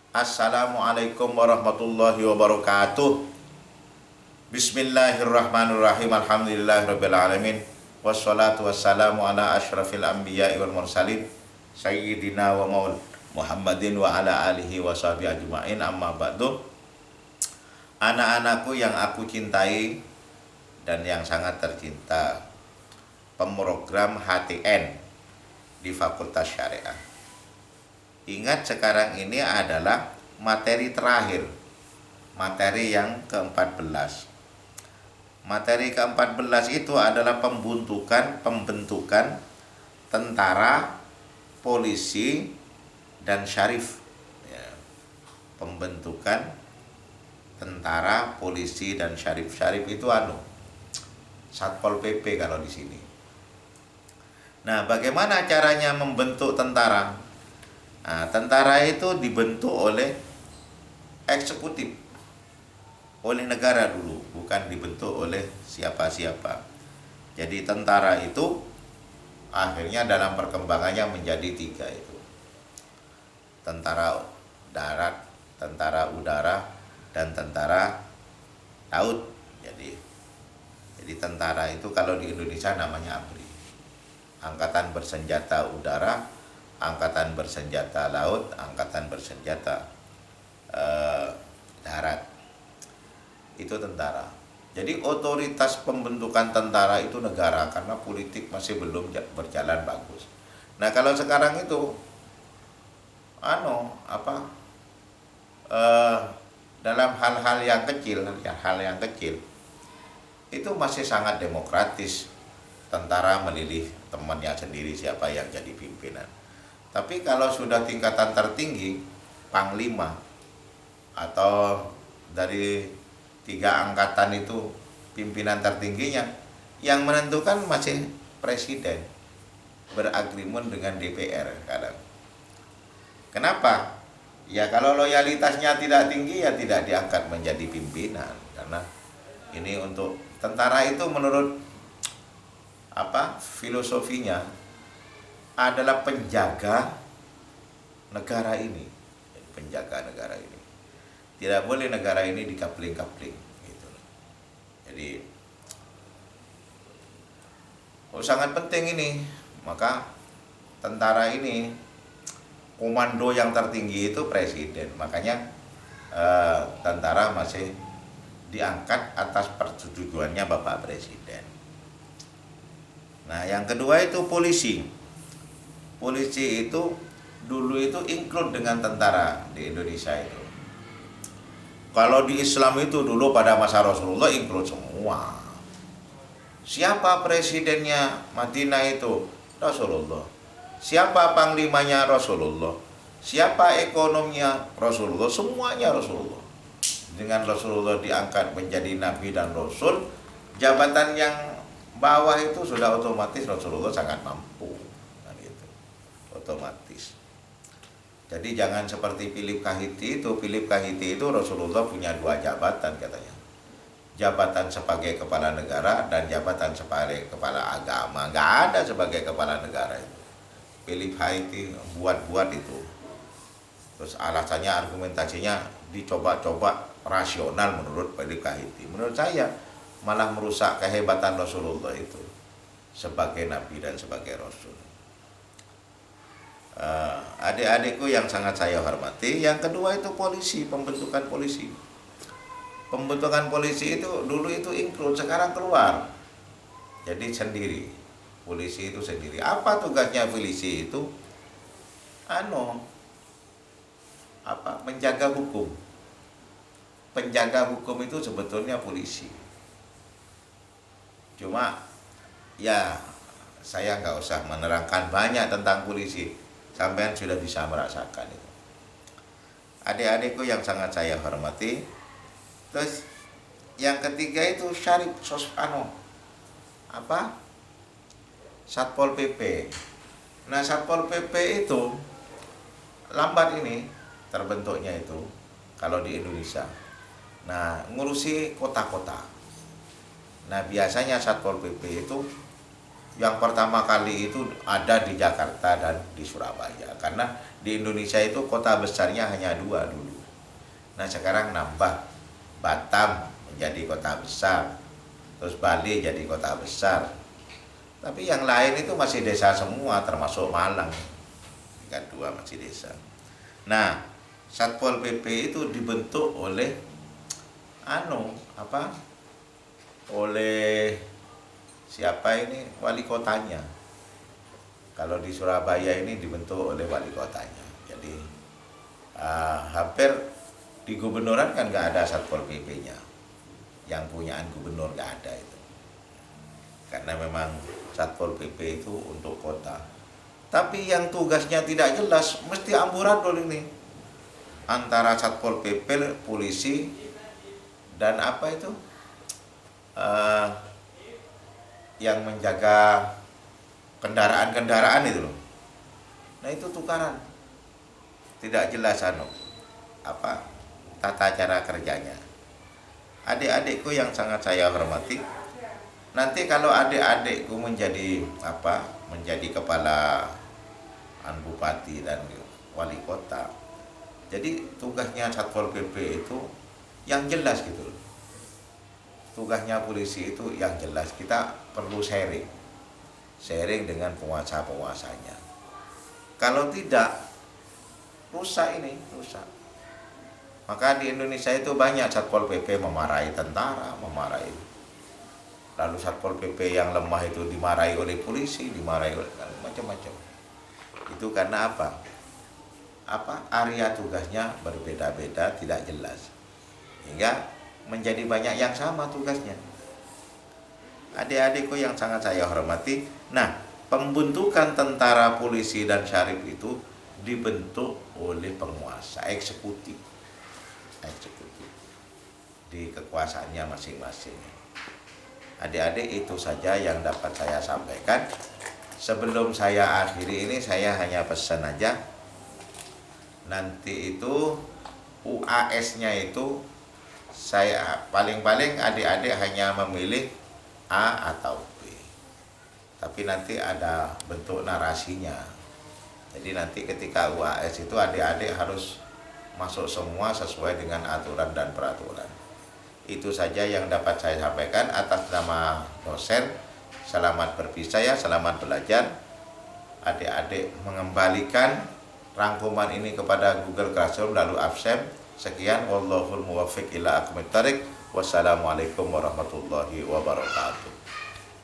Assalamualaikum warahmatullahi wabarakatuh. Bismillahirrahmanirrahim. Alhamdulillahirabbil alamin. Wassalatu wassalamu ala asyrafil anbiya'i wal mursalin sayyidina wa maul Muhammadin wa ala alihi wa sahbihi ajma'in. Amma ba'du. Anak-anakku yang aku cintai dan yang sangat tercinta, pemrogram HTN di Fakultas Syariah. Ingat, sekarang ini adalah materi terakhir, materi yang ke-14. Materi ke-14 itu adalah pembentukan tentara, polisi, dan syarif. Ya, pembentukan tentara, polisi, dan syarif. Syarif itu Satpol PP kalau di sini. Nah, bagaimana caranya membentuk tentara? Nah, tentara itu dibentuk oleh eksekutif, oleh negara dulu, bukan dibentuk oleh siapa-siapa. Jadi tentara itu akhirnya dalam perkembangannya menjadi 3 itu. Tentara darat, tentara udara, dan tentara laut. Jadi tentara itu kalau di Indonesia namanya ABRI. Angkatan Bersenjata Udara, Angkatan Bersenjata Laut, Angkatan Bersenjata Darat. Itu tentara. Jadi otoritas pembentukan tentara itu negara, karena politik masih belum berjalan bagus. Nah, kalau sekarang itu dalam hal-hal yang kecil, itu masih sangat demokratis. Tentara memilih temannya sendiri siapa yang jadi pimpinan. Tapi kalau sudah tingkatan tertinggi, panglima atau dari 3 angkatan itu pimpinan tertingginya, yang menentukan masih presiden beragreement dengan DPR kadang. Kenapa? Ya kalau loyalitasnya tidak tinggi ya tidak diangkat menjadi pimpinan, karena ini untuk tentara itu menurut filosofinya adalah penjaga negara ini. Penjaga negara ini. Tidak boleh negara ini dikapling-kapling gitu. Jadi sangat penting ini. Maka tentara ini, komando yang tertinggi itu presiden. Makanya tentara masih diangkat atas persetujuannya Bapak Presiden. Nah, yang kedua itu polisi. Polisi itu dulu itu include dengan tentara di Indonesia itu. Kalau di Islam itu dulu pada masa Rasulullah include semua. Siapa presidennya Madinah itu? Rasulullah. Siapa panglimanya? Rasulullah. Siapa ekonominya? Rasulullah. Semuanya Rasulullah. Dengan Rasulullah diangkat menjadi Nabi dan Rasul, jabatan yang bawah itu sudah otomatis Rasulullah sangat mampu, kan gitu. Otomatis. Jadi jangan seperti Philip Kahiti itu. Philip Kahiti itu Rasulullah punya 2 jabatan katanya. Jabatan sebagai kepala negara dan jabatan sebagai kepala agama. Nggak ada sebagai kepala negara itu. Philip Kahiti buat-buat itu. Terus alasannya, argumentasinya dicoba-coba rasional menurut Philip Kahiti. Menurut saya malah merusak kehebatan Rasulullah itu sebagai Nabi dan sebagai Rasul. Adik-adikku yang sangat saya hormati, yang kedua itu polisi, pembentukan polisi. Pembentukan polisi itu dulu itu include, sekarang keluar. Jadi sendiri, polisi itu sendiri. Apa tugasnya polisi itu? Menjaga hukum. Penjaga hukum itu sebetulnya polisi. Cuma ya saya nggak usah menerangkan banyak tentang polisi, sampean sudah bisa merasakan itu. Adik-adikku yang sangat saya hormati. Terus yang ketiga itu syarif Satpol PP. Nah, Satpol PP itu lambat ini terbentuknya itu kalau di Indonesia. Nah, ngurusi kota-kota. Nah, biasanya Satpol PP itu yang pertama kali itu ada di Jakarta dan di Surabaya, karena di Indonesia itu kota besarnya hanya dua dulu. Nah sekarang nambah, Batam menjadi kota besar, terus Bali jadi kota besar, tapi yang lain itu masih desa semua, termasuk Malang, tingkat 2 masih desa. Nah Satpol PP itu dibentuk oleh oleh siapa ini, wali kotanya. Kalau di Surabaya ini dibentuk oleh wali kotanya. Jadi hampir di gubernuran kan nggak ada Satpol PP-nya, yang punyaan gubernur nggak ada itu, karena memang Satpol PP itu untuk kota. Tapi yang tugasnya tidak jelas, mesti amburadul ini antara Satpol PP, polisi, dan apa itu yang menjaga kendaraan-kendaraan itu loh. Nah itu tukaran, tidak jelas tata cara kerjanya. Adik-adikku yang sangat saya hormati, nanti kalau adik-adikku menjadi kepala bupati dan wali kota, jadi tugasnya Satpol PP itu yang jelas gitu loh. Tugasnya polisi itu yang jelas. Kita perlu sharing dengan penguasa-penguasanya. Kalau tidak, rusak. Maka di Indonesia itu banyak Satpol PP memarahi tentara, lalu Satpol PP yang lemah itu dimarahi oleh polisi, dimarahi oleh macam-macam. Itu karena area tugasnya berbeda-beda, tidak jelas, hingga menjadi banyak yang sama tugasnya. Adik-adikku yang sangat saya hormati, nah pembentukan tentara, polisi, dan syarif itu dibentuk oleh penguasa, eksekutif di kekuasaannya masing-masing. Adik-adik, itu saja yang dapat saya sampaikan. Sebelum saya akhiri ini, saya hanya pesan aja, nanti itu UAS-nya itu saya paling-paling adik-adik hanya memilih A atau B, tapi nanti ada bentuk narasinya. Jadi nanti ketika UAS itu adik-adik harus masuk semua sesuai dengan aturan dan peraturan. Itu saja yang dapat saya sampaikan atas nama dosen. Selamat berpisah ya, selamat belajar. Adik-adik mengembalikan rangkuman ini kepada Google Classroom lalu absen. Sekian, wallahul muwaffiq ila aqwamit thoriq. Wassalamualaikum warahmatullahi wabarakatuh.